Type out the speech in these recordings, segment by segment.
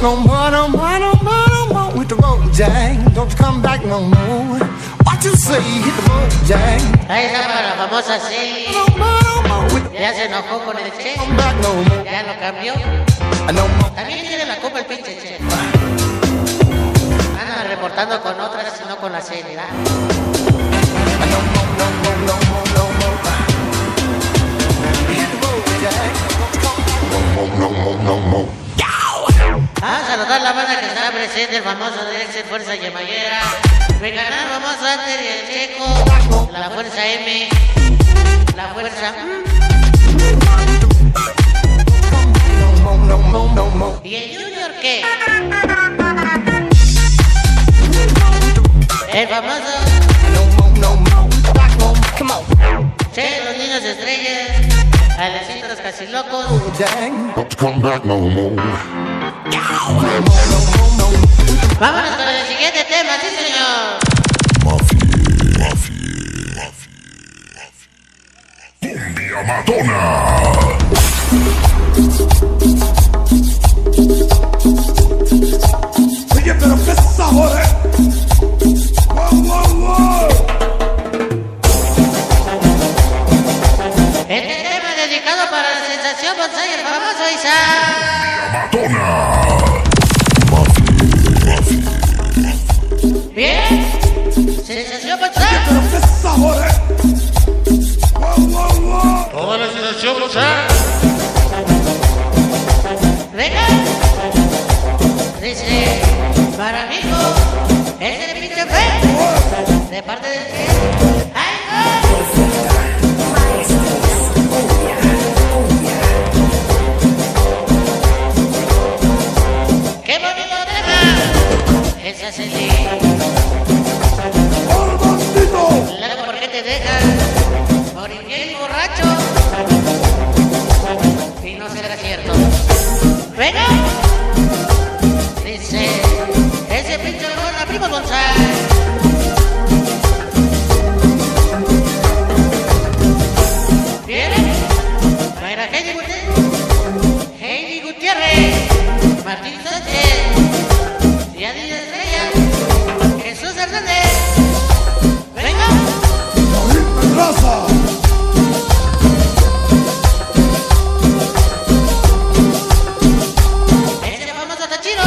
no more, no more, no more, no more with the road, Jack. Don't you come back no more. What you say? Hit the road, Jack. Ahí está para la famosa sí. No more, no more with the Ya se enojó con el Che. come back no more. Ya lo cambió. No more. También tiene la culpa el pinche Che. Anda reportando con otras, no con la serie, ¿verdad? No more, no more, no more, no more. Hit the road, Jack. No more, no more. Vamos a saludar a la banda que está presente, el famoso Dirección Fuerza Yemayera, Veganar, el famoso Ander y el Checo, la Fuerza M, la Fuerza No more, no more. ¿Y el Junior qué? El famoso No more, no more. Come on. Che, los niños estrellas, Alecitos casi locos. Jack. Don't come back no more. Vámonos con el siguiente tema, sí señor. Cumbia matona. Oye, pero qué sabor, Wow, wow, wow. Este tema es dedicado para la sensación bonsai, el famoso Isaac. Matona. Bien, sensación bonsai. Pero qué sabor, Wow, wow, wow. Toda la sensación bonsai. Venga. Dice, para amigo, ese de pinche fe, de parte del que. ¡Ay, no! ¡Qué bonito tema! Esa es el ¡Oh, bandito! Luego, ¿por qué te dejas? Por infiel y borracho. Y no será cierto. ¡Venga! Dice, ese pinche gorda primo bonsai. ¿Viene? Para Heidi Gutiérrez, Martín Sánchez, Yadira Estrella, Jesús Hernández. ¡Venga! David Pedraza. Ese famoso Tachiro.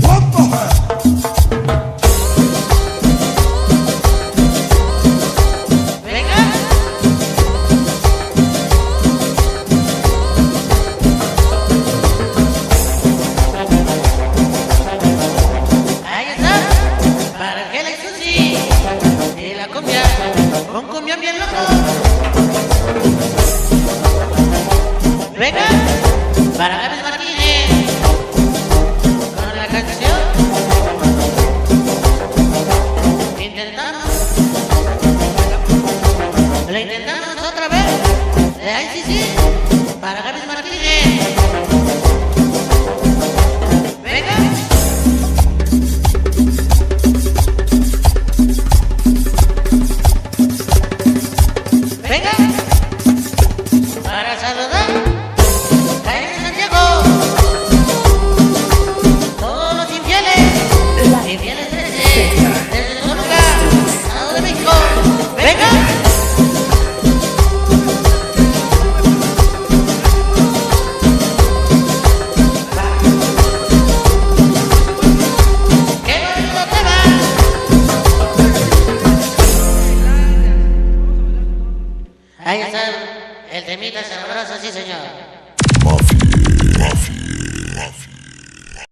What the heck? Venga. Ahí está. Para Ángela y Susi. Y la cumbia. Un cumbión bien loco. Venga. Para Gaby Martínez. Con la canción. Intentamos. Lo intentamos otra vez. Ahí sí, sí. Para Gaby Martínez. Venga. Venga. Para saludar. Jaime Santiago. Todos los infieles. Infieles 13. Desde Toluca. Estado de México. Venga. ¡Qué bonito tema! Ahí está el temita sabroso, sí señor. Mafia.